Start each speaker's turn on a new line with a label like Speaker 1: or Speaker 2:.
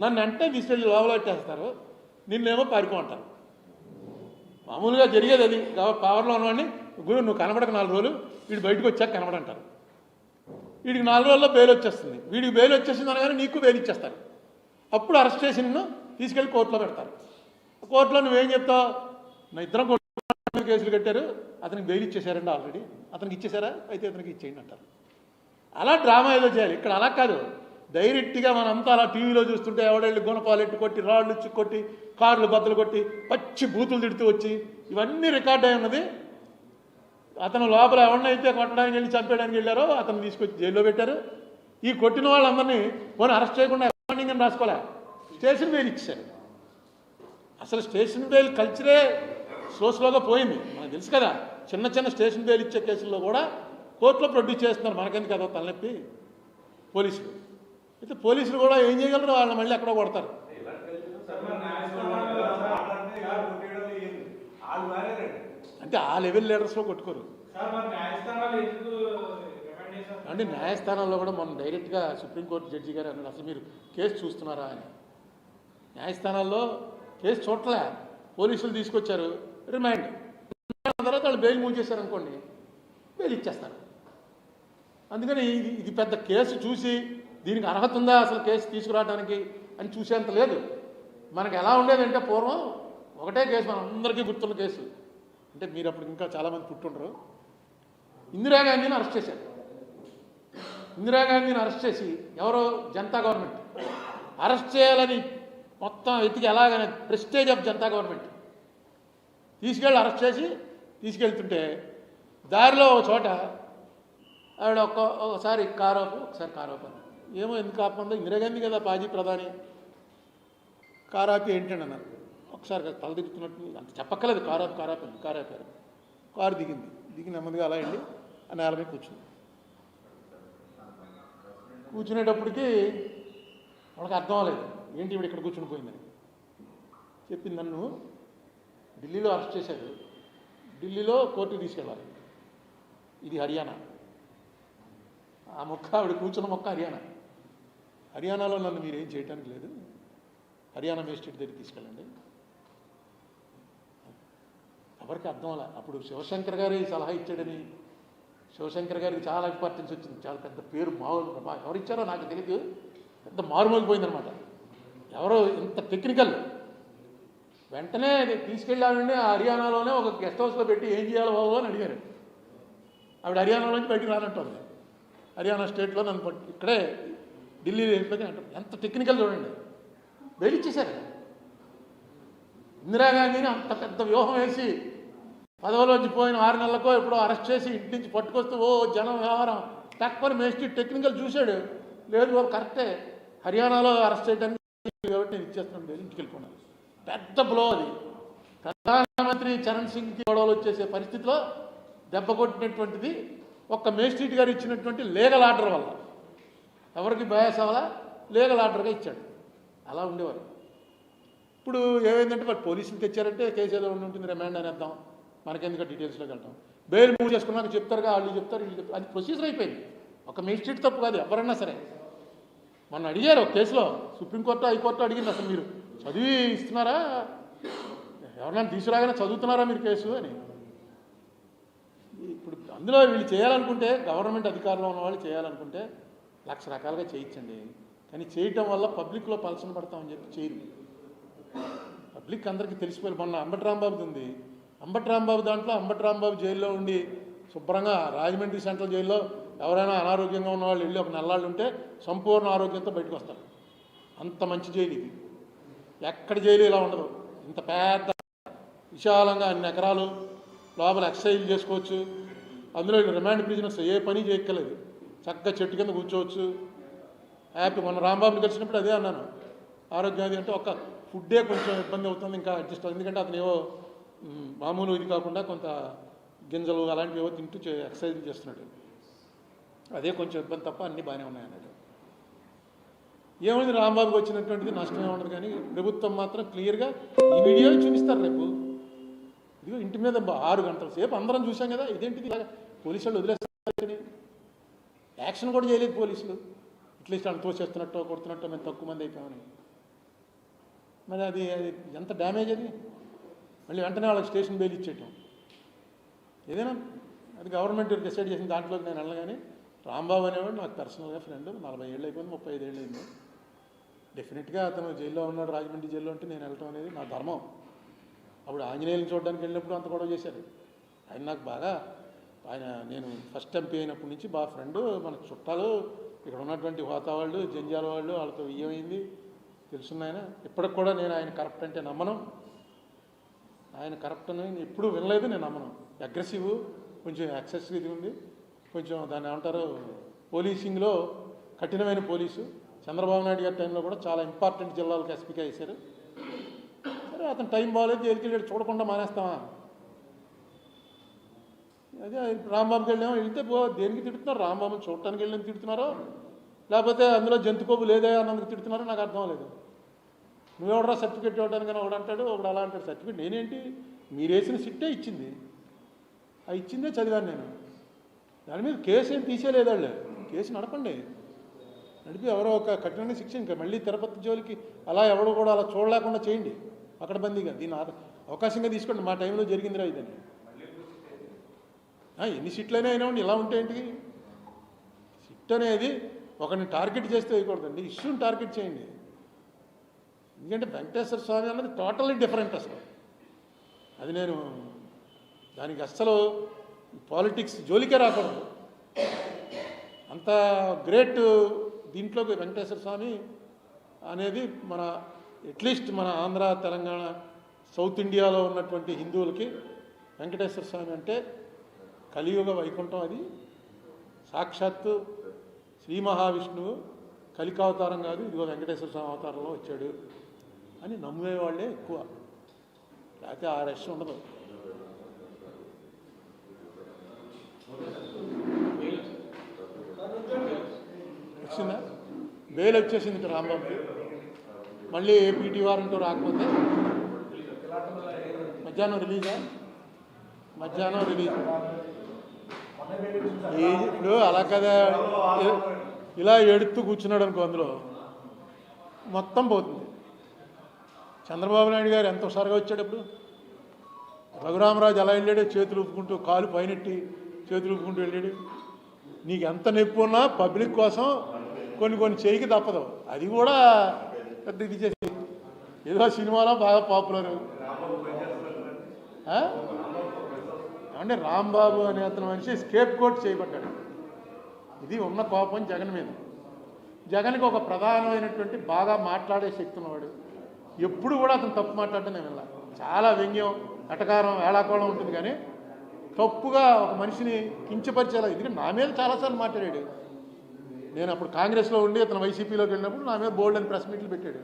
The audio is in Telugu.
Speaker 1: నన్ను వెంటనే తీసుకెళ్ళి లోపల పెట్టేస్తారు, నిన్నేమో పారిపోంటారు. మామూలుగా జరిగేది అది. పవర్లో ఉన్నవాడిని గురు నువ్వు కనబడక 4 రోజులు, వీడు బయటకు వచ్చాక కనబడంటారు. వీడికి 4 రోజుల్లో బెయిల్ వచ్చేస్తుంది. వీడికి బెయిల్ వచ్చేసింది అనగానే నీకు బెయిల్ ఇచ్చేస్తారు. అప్పుడు అరెస్ట్ చేసి నిన్ను తీసుకెళ్ళి కోర్టులో పెడతారు. కోర్టులో నువ్వేం చెప్తావు? నా ఇద్దరం కోర్టు కేసులు కట్టారు, అతనికి బెయిల్ ఇచ్చేసారండి ఆల్రెడీ, అతనికి ఇచ్చేసారా, అయితే అతనికి ఇచ్చేయండి అంటారు. అలా డ్రామా ఏదో చేయాలి. ఇక్కడ అలా కాదు, డైరెక్ట్గా మనంతా అలా టీవీలో చూస్తుంటే ఎవడెళ్ళి గుణపాలెట్టు కొట్టి, రాళ్ళు ఇచ్చి కొట్టి, కార్లు బద్దలు కొట్టి, పచ్చి బూతులు తిడుతూ వచ్చి ఇవన్నీ రికార్డ్ అయి ఉన్నది. అతను లోపల ఎవరినైతే కొట్టడానికి వెళ్ళి చంపేయడానికి వెళ్ళారో అతను తీసుకొచ్చి జైల్లో పెట్టారు. ఈ కొట్టిన వాళ్ళందరినీ పోనీ అరెస్ట్ చేయకుండా అకౌంటింగ్ అని రాసుకోలే, స్టేషన్ బెయిల్ ఇచ్చారు. అసలు స్టేషన్ బెయిల్ కల్చరే స్లోగా పోయింది. మనకు తెలుసు కదా, చిన్న చిన్న స్టేషన్ బెయిల్ ఇచ్చే కేసుల్లో కూడా కోర్టులో ప్రొడ్యూస్ చేస్తున్నారు. మనకెందుకు కదా తలనొప్పి పోలీసులు. అయితే పోలీసులు కూడా ఏం చేయగలరు, వాళ్ళని మళ్ళీ ఎక్కడో కొడతారు. అంటే ఆ లెవెల్ లీడర్స్లో కొట్టుకోరు. అంటే న్యాయస్థానాల్లో కూడా మొన్న డైరెక్ట్గా సుప్రీంకోర్టు జడ్జి గారు అన్నారు, అసలు మీరు కేసు చూస్తున్నారా అని. న్యాయస్థానాల్లో కేసు చూడలే, పోలీసులు తీసుకొచ్చారు, రిమాండ్ తర్వాత వాళ్ళు బెయిల్ మూవ్ చేశారు అనుకోండి, బెయిల్ ఇచ్చేస్తారు. అందుకని ఇది పెద్ద కేసు చూసి దీనికి అర్హత ఉందా అసలు కేసు తీసుకురావడానికి అని చూసేంత లేదు. మనకు ఎలా ఉండేదంటే పూర్వం ఒకటే కేసు, మన అందరికీ గుర్తున్న కేసు. అంటే మీరు అప్పుడు ఇంకా చాలామంది పుట్టుండరు. ఇందిరాగాంధీని అరెస్ట్ చేశారు. ఇందిరాగాంధీని అరెస్ట్ చేసి ఎవరో జనతా గవర్నమెంట్ అరెస్ట్ చేయాలని మొత్తం వెతికి ఎలాగనే ప్రెస్టేజ్ ఆఫ్ జనతా గవర్నమెంట్ తీసుకెళ్ళి అరెస్ట్ చేసి తీసుకెళ్తుంటే దారిలో ఒక చోట ఆవిడ ఒకసారి కారోపు ఏమో ఎందుకు ఆపందో, ఇందిరాగాంధీ కదా మాజీ ప్రధాని, కారాపి ఏంటండి అన్నారు. ఒకసారి తల దిగుతున్నట్టు అంత చెప్పక్కలేదు, కారాపారు. కారు దిగి నెమ్మదిగా అలా అండి ఆ నేల మీద కూర్చునేటప్పటికి వాళ్ళకి అర్థం అవ్వలేదు, ఏంటి ఇవిడ ఇక్కడ కూర్చుని పోయిందని. చెప్పింది, నన్ను ఢిల్లీలో అరెస్ట్ చేశారు, ఢిల్లీలో కోర్టుకు తీసుకెళ్ళాలి, ఇది హర్యానా. ఆ ఆవిడ కూర్చున్న హర్యానాలో నన్ను మీరు ఏం చేయడానికి లేదు, హర్యానా మేజిస్ట్రేట్ దగ్గరికి తీసుకెళ్ళండి. ఎవరికి అర్థం అవ్వాలి. అప్పుడు శివశంకర్ గారి సలహా ఇచ్చాడని, శివశంకర్ గారికి చాలా ఇంపార్టెన్స్ వచ్చింది, చాలా పెద్ద పేరు ఎవరిచ్చారో నాకు తెలియదు, పెద్ద మారుమోగిపోయిందనమాట. ఎవరో ఇంత టెక్నికల్. వెంటనే తీసుకెళ్ళాలండి ఆ హర్యానాలోనే ఒక గెస్ట్ హౌస్లో పెట్టి ఏం చేయాలో బాబు అని అడిగారు. ఆవిడ హర్యానా నుంచి బయటికి రానంటుంది. హర్యానా స్టేట్లో నన్ను ఇక్కడే ఢిల్లీలో వెళ్ళిపోతే అంటారు. ఎంత టెక్నికల్ చూడండి. బెయిల్ ఇచ్చేశారు. ఇందిరాగాంధీని అంత పెద్ద వ్యూహం వేసి పదవిలోంచి పోయిన 6 నెలలకో ఎప్పుడో అరెస్ట్ చేసి ఇంటి నుంచి పట్టుకొస్తూ జనం వ్యవహారం తక్కువ మేస్ట్రీ టెక్నికల్ చూశాడు. లేదు బాబు కరెక్టే, హర్యానాలో అరెస్ట్ చేయడానికి కాబట్టి నేను ఇచ్చేస్తున్నాను, బెయిల్ ఇంటికి వెళ్ళిపోయినాను. పెద్ద బ్లో అది. ప్రధానమంత్రి చరణ్ సింగ్కి గొడవలు వచ్చేసే పరిస్థితిలో దెబ్బ కొట్టినటువంటిది ఒక్క మేజిస్ట్రేట్ గారు ఇచ్చినటువంటి లీగల్ ఆర్డర్ వల్ల. ఎవరికి బయాస్ అవ్వాలా, లీగల్ ఆర్డర్గా ఇచ్చాడు. అలా ఉండేవారు. ఇప్పుడు ఏమైందంటే వాళ్ళు పోలీసులు తెచ్చారంటే కేసు ఏదో ఉంటుంది, రిమాండ్ అనేద్దాం, మనకెందుకు డీటెయిల్స్లోకి వెళ్తాం. బెయిల్ మూవ్ చేసుకున్నాక చెప్తారుగా, వాళ్ళు చెప్తారు వీళ్ళు చెప్తారు, అది ప్రొసీజర్ అయిపోయింది. ఒక మేజిస్ట్రేట్ తప్పు కాదు, ఎవరన్నా సరే. మొన్న అడిగారు ఒక కేసులో, సుప్రీంకోర్టు హైకోర్టు అడిగింది, అసలు మీరు చదివి ఇస్తున్నారా, ఎవరైనా తీసుకురాగానే చదువుతున్నారా మీరు కేసు అని. ఇప్పుడు అందులో వీళ్ళు చేయాలనుకుంటే, గవర్నమెంట్ అధికారంలో ఉన్న వాళ్ళు చేయాలనుకుంటే 1,00,000 రకాలుగా చేయించండి. కానీ చేయటం వల్ల పబ్లిక్లో పలసన పడతామని చెప్పి చేయరు. పబ్లిక్ అందరికీ తెలిసిపోయి, మొన్న అంబటి రాంబాబుది ఉంది. అంబటి రాంబాబు దాంట్లో అంబటి రాంబాబు జైల్లో ఉండి శుభ్రంగా రాజమండ్రి సెంట్రల్ జైల్లో ఎవరైనా అనారోగ్యంగా ఉన్న వాళ్ళు వెళ్ళి ఒక నెలలు ఉంటే సంపూర్ణ ఆరోగ్యంతో బయటకు వస్తారు. అంత మంచి జైలు ఇది. ఎక్కడ జైలు ఇలా ఉండదు. ఇంత పెద్ద విశాలంగా అన్ని ఎకరాలు, లోపల ఎక్సర్సైజ్ చేసుకోవచ్చు. అందులో రిమాండ్ ప్రిజనర్స్ ఏ పని చేయక్కలేదు, చక్కగా చెట్టు కింద కూర్చోవచ్చు, హ్యాపీ. మొన్న రాంబాబుని కలిసినప్పుడు అదే అన్నాను, ఆరోగ్యం అది అంటే ఒక్క ఫుడ్డే కొంచెం ఇబ్బంది అవుతుంది, ఇంకా అడ్జస్ట్ అవుతుంది. ఎందుకంటే అతను ఏవో మామూలు ఇది కాకుండా కొంత గింజలు అలాంటివి ఏవో తింటూ ఎక్సర్సైజ్ చేస్తున్నాడు, అదే కొంచెం ఇబ్బంది తప్ప అన్నీ బాగానే ఉన్నాయన్నాడు. ఏమైంది, రాంబాబుకి వచ్చినటువంటిది నష్టమే ఉండదు. కానీ ప్రభుత్వం మాత్రం క్లియర్గా ఈ వీడియో చూపిస్తారు. రేపు ఇదిగో ఇంటి మీద 6 గంటల సేపు అందరం చూసాం కదా, ఇదేంటిది ఇలాగా పోలీసు వాళ్ళు వదిలేస్తారు, యాక్షన్ కూడా చేయలేదు పోలీసులు. అట్లీస్ట్ అంత తోసేస్తున్నట్టు కొడుతున్నట్టు మేము తక్కువ మంది అయిపోయామని. మరి అది ఎంత డ్యామేజ్ అది. మళ్ళీ వెంటనే వాళ్ళకి స్టేషన్ బెయిల్ ఇచ్చేయటం ఏదైనా అది గవర్నమెంట్ డిసైడ్ చేసిన దాంట్లోకి నేను వెళ్ళను. కానీ రాంబాబు అనేవాడు నాకు పర్సనల్గా ఫ్రెండ్. 40 ఏళ్ళు అయిపోయింది, 35 ఏళ్ళు అయింది. డెఫినెట్గా అతను జైల్లో ఉన్నాడు, రాజమండ్రి జైల్లో ఉంటే నేను వెళ్ళటం అనేది నా ధర్మం. అప్పుడు ఆంజనేయులను చూడడానికి వెళ్ళినప్పుడు అంత గొడవ చేశారు. ఆయన నాకు బాగా నేను ఫస్ట్ ఎంపీ అయినప్పటి నుంచి బాగా ఫ్రెండు, మన చుట్టాలు, ఇక్కడ ఉన్నటువంటి హోతా వాళ్ళు, జంజాల వాళ్ళు, వాళ్ళతో ఏమైంది తెలుసున్నాయన. ఇప్పటికి కూడా నేను ఆయన కరప్ట్ అంటే నమ్మను. ఆయన కరప్ట్ అని ఎప్పుడూ వినలేదు, నేను నమ్మను. అగ్రెసివ్, కొంచెం ఎక్సెసివ్ ఇది ఉంది, కొంచెం దాన్ని ఏమంటారు పోలీసింగ్లో కఠినమైన పోలీసు. చంద్రబాబు నాయుడు గారి టైంలో కూడా చాలా ఇంపార్టెంట్ జిల్లాలకు ఎస్పీగా వేశారు. సరే అతను టైం బాగాలేదు, జైలుకి వెళ్ళి చూడకుండా మానేస్తామా? అదే రాంబాబుకి వెళ్ళాము, వెళ్తే దేనికి తిడుతున్నారు? రాంబాబుని చూడటానికి వెళ్ళి తిడుతున్నారో, లేకపోతే అందులో జంతుకోపు లేదే అన్నందుకు తిడుతున్నారో నాకు అర్థం లేదు. నువ్వెవడరా సర్టిఫికేట్ ఇవ్వడానికి ఒకడు అంటాడు, ఒకడు అలా అంటాడు. సర్టిఫికేట్ నేనేంటి, మీరు వేసిన సిట్టే ఇచ్చింది, ఆ ఇచ్చిందే చదివాను నేను. దాని మీద కేసు ఏం తీసేయలేదు వాళ్ళు. కేసు నడపండి, నడిపి ఎవరో ఒక కఠినంగా శిక్ష. ఇంకా మళ్ళీ తిరుపతి జోలికి అలా ఎవడో కూడా అలా చూడలేకుండా చేయండి పకడ్బందీగా. దీన్ని అవకాశంగా తీసుకోండి. మా టైంలో జరిగిందిరా ఇదని. ఎన్ని సిట్లైనా అయినామండి, ఇలా ఉంటే ఏంటి? సిట్ అనేది ఒకరిని టార్గెట్ చేస్తే వేయకూడదండి, ఇష్యూని టార్గెట్ చేయండి. ఎందుకంటే వెంకటేశ్వర స్వామి అన్నది టోటల్లీ డిఫరెంట్ అసలు. అది నేను దానికి అస్సలు పాలిటిక్స్ జోలికే రాకూడదు. అంత గ్రేట్ దీంట్లోకి వెంకటేశ్వర స్వామి అనేది మన అట్లీస్ట్ మన ఆంధ్ర, తెలంగాణ, సౌత్ ఇండియాలో ఉన్నటువంటి హిందువులకి వెంకటేశ్వర స్వామి అంటే కలియుగ వైకుంఠం. అది సాక్షాత్తు శ్రీ మహావిష్ణువు కలికావతారం కాదు, ఇదిగో వెంకటేశ్వర స్వామి అవతారంలో వచ్చాడు అని నమ్మేవాళ్ళే ఎక్కువ. లేకపోతే ఆ రష్ ఉండదు. వచ్చిందా? బెయిల్ వచ్చేసింది రాంబాబుకి. మళ్ళీ ఏపీటీ వారంటూ రాకపోతే మధ్యాహ్నం రిలీజా? మధ్యాహ్నం రిలీజ్. ఇప్పుడు అలా కదా, ఇలా ఎడుతూ కూర్చున్నాడు అనుకో, అందులో మొత్తం పోతుంది. చంద్రబాబు నాయుడు గారు ఎంత హుషారుగా వచ్చాడు. ఇప్పుడు రఘురామరాజు ఎలా వెళ్ళాడు, చేతులు ఊపుకుంటూ, కాలు పైనెట్టి చేతులు ఊపుకుంటూ వెళ్ళాడు. నీకు ఎంత నొప్పి ఉన్నా పబ్లిక్ కోసం కొన్ని చేయికి తప్పదు. అది కూడా పెద్ద ఇది చేసి ఏదో సినిమాలో బాగా పాపులర్. అంటే రాంబాబు అనే అతను మనిషి స్కేప్ కోట్ చేయబడ్డాడు. ఇది ఉన్న కోపం జగన్ మీద. జగన్కి ఒక ప్రధానమైనటువంటి బాగా మాట్లాడే శక్తి ఉన్నవాడు. ఎప్పుడు కూడా అతను తప్పు మాట్లాడటం నేను వెళ్ళా. చాలా వ్యంగ్యం, ఎటకారం, వేళాకోళం ఉంటుంది. కానీ తప్పుగా ఒక మనిషిని కించపరిచేలా, ఎందుకంటే నా మీద చాలాసార్లు మాట్లాడాడు. నేను అప్పుడు కాంగ్రెస్లో ఉండి అతను వైసీపీలోకి వెళ్ళినప్పుడు నా మీద బోల్డ్ అని ప్రెస్ మీట్లు పెట్టాడు.